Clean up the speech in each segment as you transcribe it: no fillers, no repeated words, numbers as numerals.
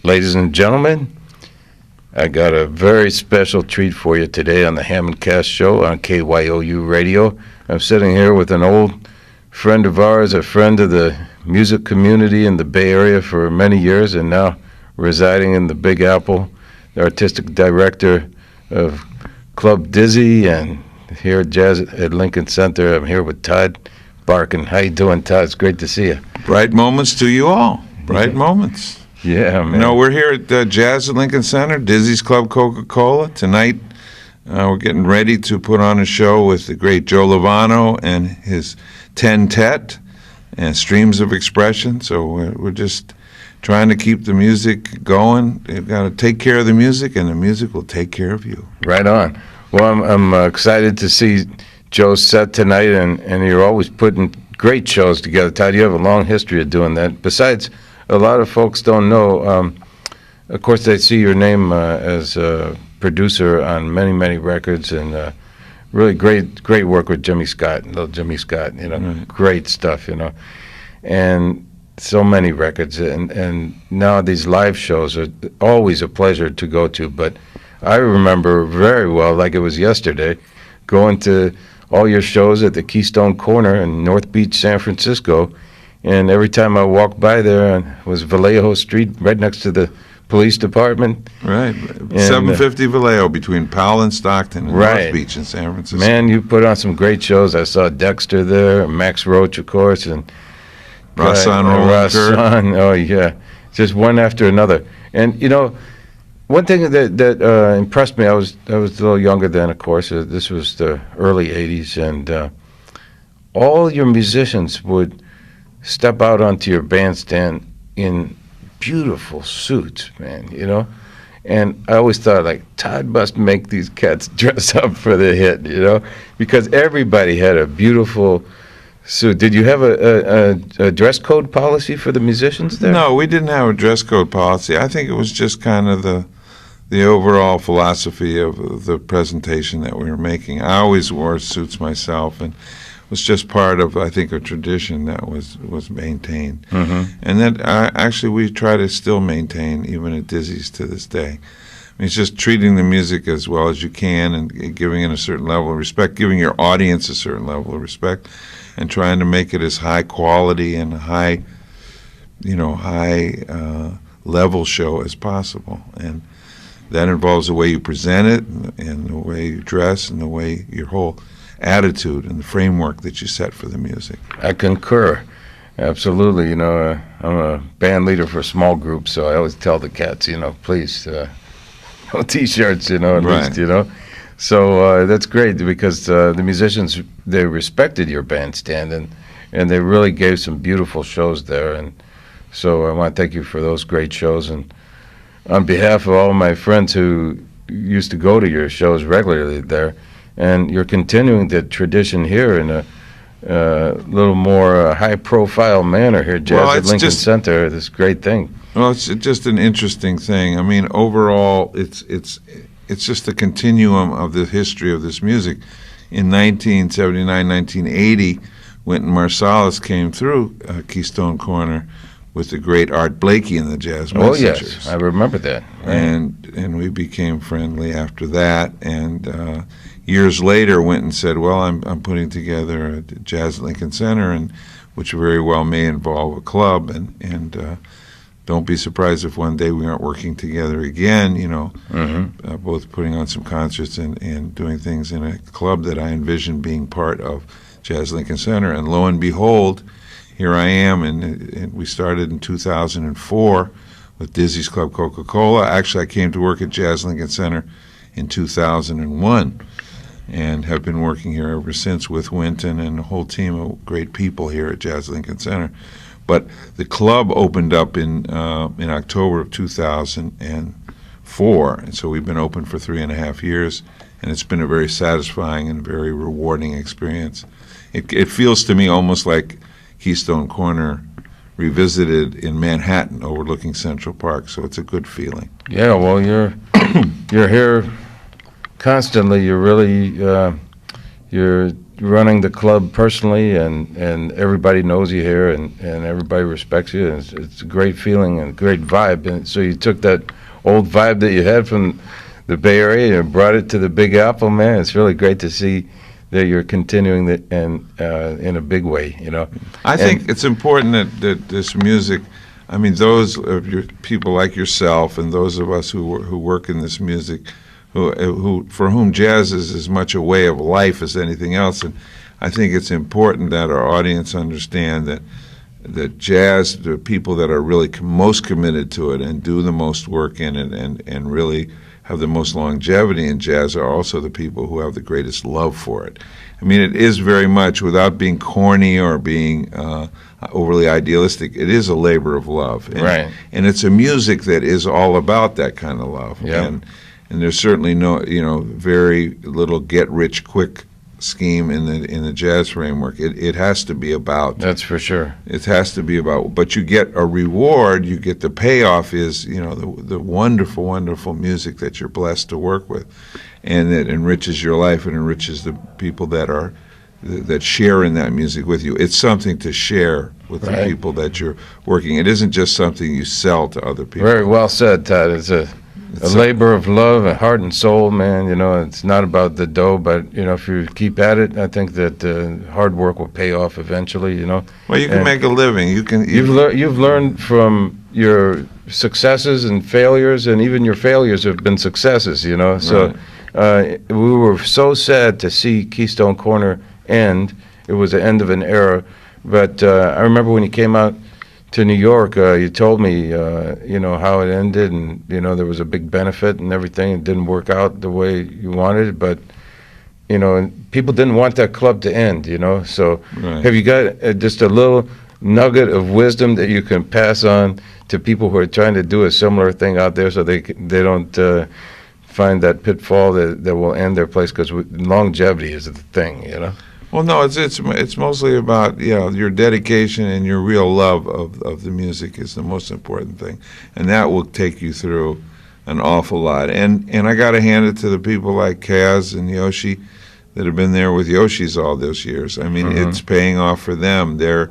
Ladies and gentlemen, I got a very special treat for you today on the HammondCast show on KYOU Radio. I'm sitting here with an old friend of ours, a friend of the music community in the Bay Area for many years, and now residing in the Big Apple, the artistic director of Club Dizzy, and here at Jazz at Lincoln Center. I'm here with Todd Barkan. How you doing, Todd? It's great to see you. Bright moments to you all. Bright moments. Yeah, man. You know, we're here at Jazz at Lincoln Center, Dizzy's Club Coca-Cola. Tonight, we're getting ready to put on a show with the great Joe Lovano and his Tentet and Streams of Expression. So we're just trying to keep the music going. You've got to take care of the music, and the music will take care of you. Right on. Well, I'm excited to see Joe's set tonight, and you're always putting great shows together. Todd, you have a long history of doing that. Besides, a lot of folks don't know, of course, they see your name as a producer on many, many records, and really great work with Jimmy Scott, little Jimmy Scott, great stuff, and so many records. And now these live shows are always a pleasure to go to, but I remember very well, like it was yesterday, going to all your shows at the Keystone Korner in North Beach, San Francisco. And every time I walked by there, it was Vallejo Street, right next to the police department. Right. 750 Vallejo between Powell and Stockton and North Beach in San Francisco. Man, you put on some great shows. I saw Dexter there, Max Roach, of course, and Rasan. Oh, yeah. Just one after another. And, one thing that impressed me, I was a little younger then, of course. This was the early 80s, and all your musicians would step out onto your bandstand in beautiful suits, man, And I always thought, like, Todd must make these cats dress up for the hit, because everybody had a beautiful suit. Did you have a dress code policy for the musicians there? No, we didn't have a dress code policy. I think it was just kind of the overall philosophy of the presentation that we were making. I always wore suits myself, and was just part of, I think, a tradition that was maintained. Mm-hmm. And that actually we try to still maintain, even at Dizzy's to this day. I mean, it's just treating the music as well as you can and giving it a certain level of respect, giving your audience a certain level of respect, and trying to make it as high quality and high level show as possible. And that involves the way you present it and the way you dress and the way your whole attitude and the framework that you set for the music. I concur. Absolutely. I'm a band leader for a small group, so I always tell the cats, please, no T-shirts, at right. least, So that's great because the musicians, they respected your bandstand, and they really gave some beautiful shows there. And so I want to thank you for those great shows. And on behalf of all my friends who used to go to your shows regularly there, and you're continuing the tradition here in a little more high-profile manner here, Jazz at Lincoln Center. This great thing. Well, it's just an interesting thing. I mean, overall, it's just a continuum of the history of this music. In 1979, 1980, Wynton Marsalis came through Keystone Korner with the great Art Blakey and the Jazz Messengers. Oh, yes, I remember that. Right. And we became friendly after that. And years later, Wynton said, well, I'm putting together a Jazz at Lincoln Center, and which very well may involve a club. And don't be surprised if one day we aren't working together again, Mm-hmm. Both putting on some concerts and doing things in a club that I envision being part of Jazz Lincoln Center. And lo and behold, here I am, and we started in 2004 with Dizzy's Club Coca-Cola. Actually, I came to work at Jazz Lincoln Center in 2001 and have been working here ever since with Wynton and a whole team of great people here at Jazz Lincoln Center. But the club opened up in October of 2004, and so we've been open for 3.5 years, and it's been a very satisfying and very rewarding experience. It feels to me almost like Keystone Korner revisited in Manhattan overlooking Central Park, so it's a good feeling. Yeah, well, you're here constantly. You're really you're running the club personally, and everybody knows you here, and everybody respects you. And it's a great feeling and a great vibe. And so you took that old vibe that you had from the Bay Area and brought it to the Big Apple, man. It's really great to see that you're continuing that and in a big way, you know. I think it's important that this music, I mean, those of your people like yourself and those of us who work in this music, who for whom jazz is as much a way of life as anything else, and I think it's important that our audience understand that jazz, the people that are really most committed to it and do the most work in it and really have the most longevity in jazz are also the people who have the greatest love for it. I mean, it is very much, without being corny or being overly idealistic, it is a labor of love. And, right. And it's a music that is all about that kind of love. Yeah. And there's certainly no, very little get-rich-quick scheme in the jazz framework. It has to be about. That's for sure. It has to be about. But you get a reward. You get the payoff is the wonderful, wonderful music that you're blessed to work with, and that enriches your life and enriches the people that share in that music with you. It's something to share with the people that you're working. It isn't just something you sell to other people. Very well said, Todd. It's a labor of love, a heart and soul, man. It's not about the dough, but if you keep at it, I think that hard work will pay off eventually. Well, you can make a living. You've learned from your successes and failures, and even your failures have been successes. So we were so sad to see Keystone Korner end. It was the end of an era, but I remember when you came out to New York, you told me, how it ended, and there was a big benefit and everything. It didn't work out the way you wanted it, but and people didn't want that club to end. So have you got just a little nugget of wisdom that you can pass on to people who are trying to do a similar thing out there, so they don't find that pitfall that will end their place? Because longevity is the thing. Well, no, it's mostly about your dedication and your real love of the music is the most important thing, and that will take you through an awful lot. And I got to hand it to the people like Kaz and Yoshi that have been there with Yoshi's all those years. I mean, it's paying off for them, their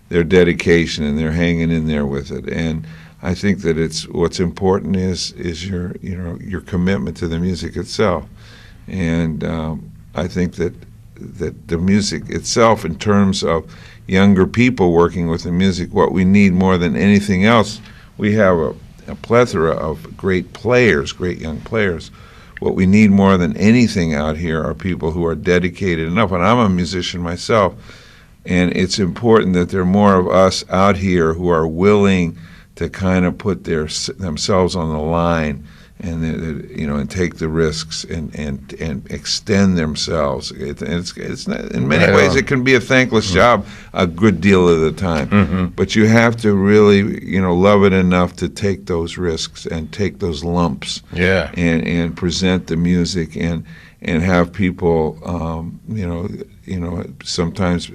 dedication, and they're hanging in there with it. And I think that what's important is your commitment to the music itself, and I think that the music itself, in terms of younger people working with the music, what we need more than anything else, we have a plethora of great players, great young players. What we need more than anything out here are people who are dedicated enough, and I'm a musician myself, and it's important that there are more of us out here who are willing to kind of put themselves on the line and and take the risks and extend themselves. It's not, in many ways it can be a thankless job a good deal of the time, but you have to really love it enough to take those risks and take those lumps, and present the music and have people sometimes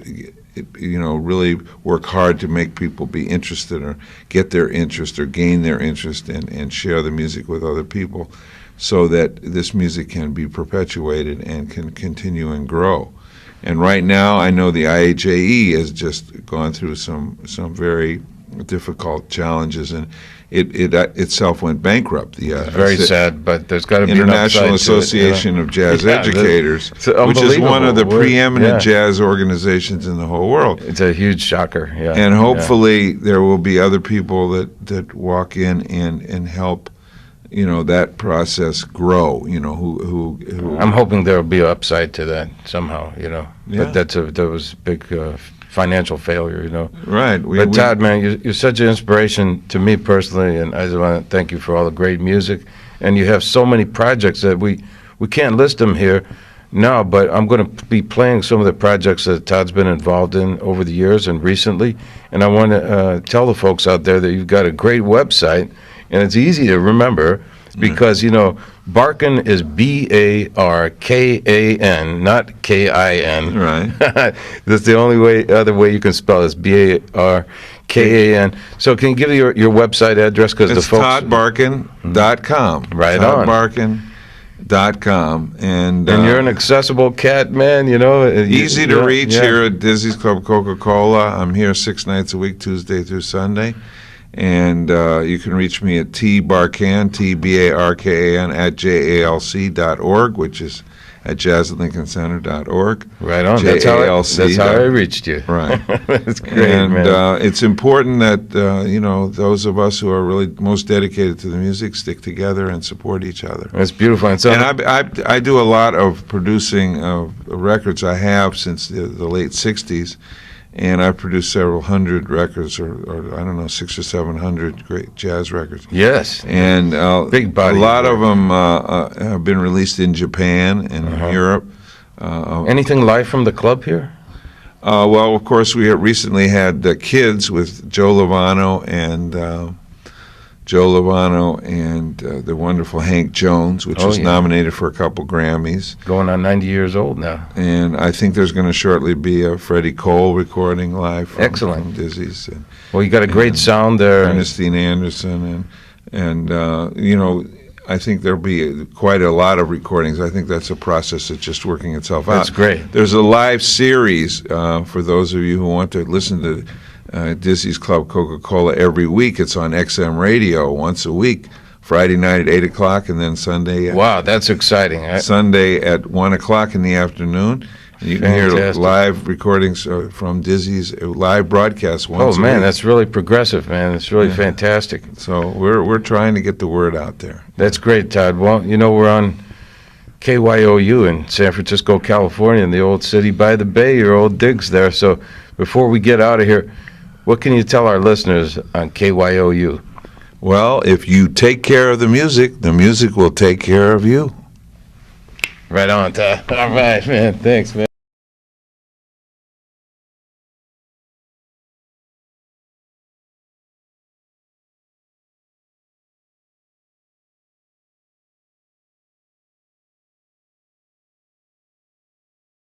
really work hard to make people be interested or get their interest or gain their interest and share the music with other people, so that this music can be perpetuated and can continue and grow. And right now, I know the IHAE has just gone through some very difficult challenges, and it itself went bankrupt. Very sad, but there's got to be International Association of Jazz Educators, which is one of the preeminent jazz organizations in the whole world. It's a huge shocker, And hopefully there will be other people that walk in and help, that process grow. Who I'm hoping there will be an upside to that somehow. But that was big. Financial failure, Right. But Todd, man, you're such an inspiration to me personally, and I just want to thank you for all the great music. And you have so many projects that we can't list them here now, but I'm going to be playing some of the projects that Todd's been involved in over the years and recently. And I want to tell the folks out there that you've got a great website, and it's easy to remember because, Barkan is Barkan, not Kin. Right. That's the only other way you can spell it, is Barkan. So can you give your website address? Because the folks. ToddBarkan.com. Right Todd on. .com. And you're an accessible cat, man, you know. easy to reach yeah. here at Dizzy's Club Coca-Cola. I'm here 6 nights a week, Tuesday through Sunday. And you can reach me at Barkan, TBARKAN, at JALC.org, which is at jazzlincolncenter.org. Right on. That's how I reached you. Right. That's great, and man. It's important that, you know, those of us who are really most dedicated to the music stick together and support each other. That's beautiful. And I do a lot of producing of records. I have since the late 60s. And I've produced several hundred records, or I don't know, 600 or 700 great jazz records. Yes. And big body a lot of them have been released in Japan and Europe. Anything live from the club here? Well, of course, we recently had Kids with Joe Lovano and the wonderful Hank Jones, which was nominated for a couple Grammys. Going on 90 years old now. And I think there's going to shortly be a Freddie Cole recording live from Dizzy's. Well, you got a great sound there. Ernestine Anderson. And you know, I think there'll be quite a lot of recordings. I think that's a process that's just working itself out. That's great. There's a live series for those of you who want to listen to Dizzy's Club Coca-Cola every week. It's on XM radio once a week, Friday night at 8 o'clock, and then Sunday. Wow, that's exciting. Sunday at 1 o'clock in the afternoon. And you can hear live recordings from Dizzy's live broadcast once a week. That's really progressive, man. It's really fantastic. So we're trying to get the word out there. That's great, Todd. Well, you know, we're on KYOU in San Francisco, California, in the old city by the bay, your old digs there. So before we get out of here, what can you tell our listeners on KYOU? Well, if you take care of the music will take care of you. Right on, Todd. All right, man. Thanks, man.